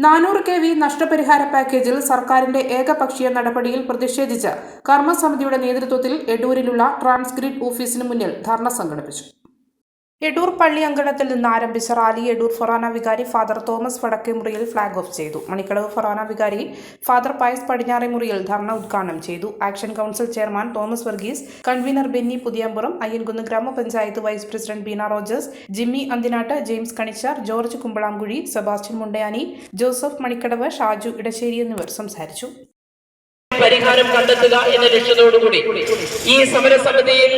400 kV നഷ്ടപരിഹാര പാക്കേജിൽ സർക്കാരിന്റെ ഏകപക്ഷീയ നടപടിയിൽ പ്രതിഷേധിച്ച് കർമ്മസമിതിയുടെ നേതൃത്വത്തിൽ എടൂരിലുള്ള ട്രാൻസ്ഗ്രിഡ് ഓഫീസിന് മുന്നിൽ ധർണ സംഘടിപ്പിച്ചു. എടൂർ പള്ളി അങ്കണത്തിൽ നിന്ന് ആരംഭിച്ച റാലി എടൂർ ഫൊറാന വികാരി ഫാദർ തോമസ് വടക്കേമുറിയിൽ ഫ്ളാഗ് ഓഫ് ചെയ്തു. മണിക്കടവ് ഫൊറാന വികാരി ഫാദർ പയസ് പടിഞ്ഞാറേമുറിയിൽ ധർണ ഉദ്ഘാടനം ചെയ്തു. Action council chairman Thomas Varghese, convener Benny Puthiyampuram, Ayyankunnu ഗ്രാമപഞ്ചായത്ത് വൈസ് പ്രസിഡന്റ് ബീന റോജേഴ്സ്, ജിമ്മി അന്തിനാട്ട്, ജെയിംസ് കണിച്ചാർ, ജോർജ് കുമ്പളാംകുഴി, സെബാസ്റ്റ്യൻ മുണ്ടയാനി, ജോസഫ് മണിക്കടവ്, ഷാജു ഇടശ്ശേരി എന്നിവർ സംസാരിച്ചു. പരിഹാരം കണ്ടെത്തുക എന്ന ലക്ഷ്യത്തോടുകൂടി ഈ സമരസമിതിയിൽ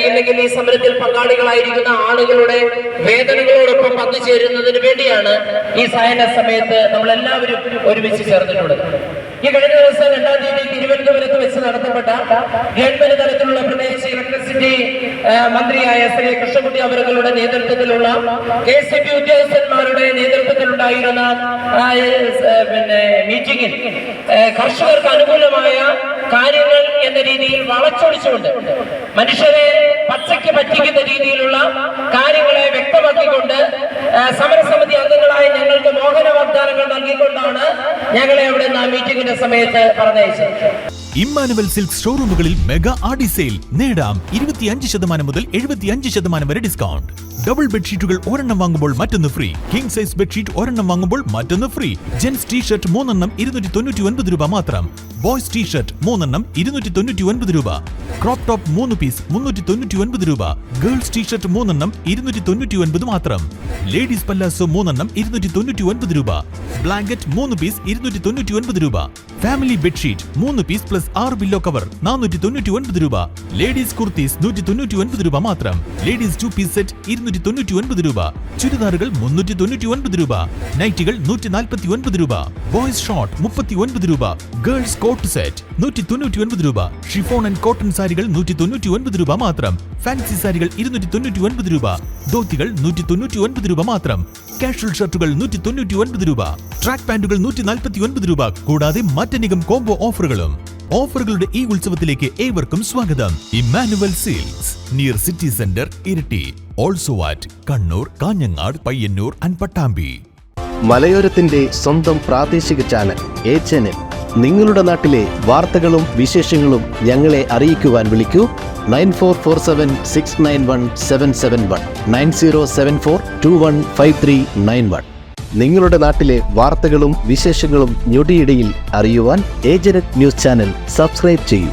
ഇല്ലെങ്കിൽ ഈ സമരത്തിൽ പങ്കാളികളായിരിക്കുന്ന ആളുകളുടെ വേദനകളോടൊപ്പം പങ്കുചേരുന്നതിന് വേണ്ടിയാണ് ഈ സായന സമയത്ത് നമ്മളെല്ലാവരും ഒരുമിച്ച് ചേർന്നിട്ടുള്ളത്. ഈ കഴിഞ്ഞ ദിവസം 2-ാം തീയതി തിരുവനന്തപുരത്ത് വെച്ച് നടത്തപ്പെട്ട ഗവൺമെന്റ് തലത്തിലുള്ള പ്രദേശ ഇലക്ട്രിസിറ്റി മന്ത്രിയായ ശ്രീ കൃഷ്ണൻകുട്ടി അവരുടെ നേതൃത്വത്തിലുള്ള KCB ഉദ്യോഗസ്ഥന്മാരുടെ നേതൃത്വത്തിലുണ്ടായിരുന്ന മീറ്റിംഗിൽ കർഷകർക്ക് അനുകൂലമായ കാര്യങ്ങൾ എന്ന രീതിയിൽ വളച്ചൊടിച്ചുകൊണ്ട് മനുഷ്യരെ പച്ചയ്ക്ക് പറ്റിക്കുന്ന രീതിയിലുള്ള കാര്യങ്ങളെ വ്യക്തമാക്കിക്കൊണ്ട് സമരസമിതി അംഗങ്ങളായി ഞങ്ങൾക്ക് മോഹന വാഗ്ദാനങ്ങൾ നൽകിക്കൊണ്ടാണ് ഞങ്ങളെ അവിടെ നിന്ന് ആ മീറ്റിംഗിന്റെ സമയത്ത് പറഞ്ഞയച്ചത്. ഇമ്മാനുവൽ സിൽക്ക് ഷോറൂമുകളിൽ മെഗാ ആഡി സെയിൽ നേടാം 25% മുതൽ 75% വരെ ഡിസ്കൗണ്ട്. ഡബിൾ ബെഡ്ഷീറ്റുകൾ ഒരെണ്ണം വാങ്ങുമ്പോൾ മറ്റൊന്ന് ഫ്രീ. കിങ് സൈസ് ബെഡ്ഷീറ്റ് ഒരെണ്ണം വാങ്ങുമ്പോൾ മറ്റൊന്ന് ഫ്രീ. ജെൻസ് ടീഷർട്ട് 3 എണ്ണം 299 രൂപ മാത്രം. ബോയ്സ് ടീഷർട്ട് 3 എണ്ണം 299 രൂപ. ക്രോപ്പ് ടോപ്പ് 3 പീസ് 399 രൂപ. ഗേൾസ് ടീഷർട്ട് 3 എണ്ണം 299 മാത്രം. ലേഡീസ് പല്ലാസോ 3 എണ്ണം 299 രൂപ. ബ്ലാങ്കറ്റ് 3 പീസ് 299 രൂപ. Family bedsheet 3 piece plus 6 pillow cover 499 രൂപ. ലേഡീസ് കുർത്തീസ് 199 രൂപ മാത്രം. ലേഡീസ് 2 പീസ് സെറ്റ് 299 രൂപ. ചുരിദാറുകൾ 399 രൂപ. നൈറ്റികൾ 149 രൂപ. ബോയ്സ് ഷോർട്ട് 39 രൂപ. ഗേൾസ് കോട്ട് സെറ്റ് 199 രൂപ. ഷിഫോൺ ആൻഡ് കോട്ടൺ സാരികൾ 199 രൂപ മാത്രം. ഫാൻസി സാരികൾ 299 രൂപ. ധോത്തികൾ 199 രൂപ മാത്രം. കാഷ്വൽ ഷർട്ടുകൾ 199 രൂപ. ട്രാക്ക് പാന്റുകൾ 149 രൂപ. കൂടാതെ മറ്റനേകം കോംബോ ഓഫറുകളും. ഓഫറുകളുടെ ഈ ഉത്സവത്തിലേക്ക് ഏവർക്കും സ്വാഗതം. Emmanuel silks near city centre, Iritty. Also at Kannur, Kanhangad, Payyanur and Pattambi. മലയോരത്തിന്റെ സ്വന്തം പ്രാദേശിക ചാനൽ എ ചാനൽ. നിങ്ങളുടെ നാട്ടിലെ വാർത്തകളും വിശേഷങ്ങളും ഞങ്ങളെ അറിയിക്കുവാൻ വിളിക്കൂ 9447691771 9074215391. നിങ്ങളുടെ നാട്ടിലെ വാർത്തകളും വിശേഷങ്ങളും ഞൊടിയിടയിൽ അറിയുവാൻ ഏജനറ്റ് ന്യൂസ് ചാനൽ സബ്സ്ക്രൈബ് ചെയ്യൂ.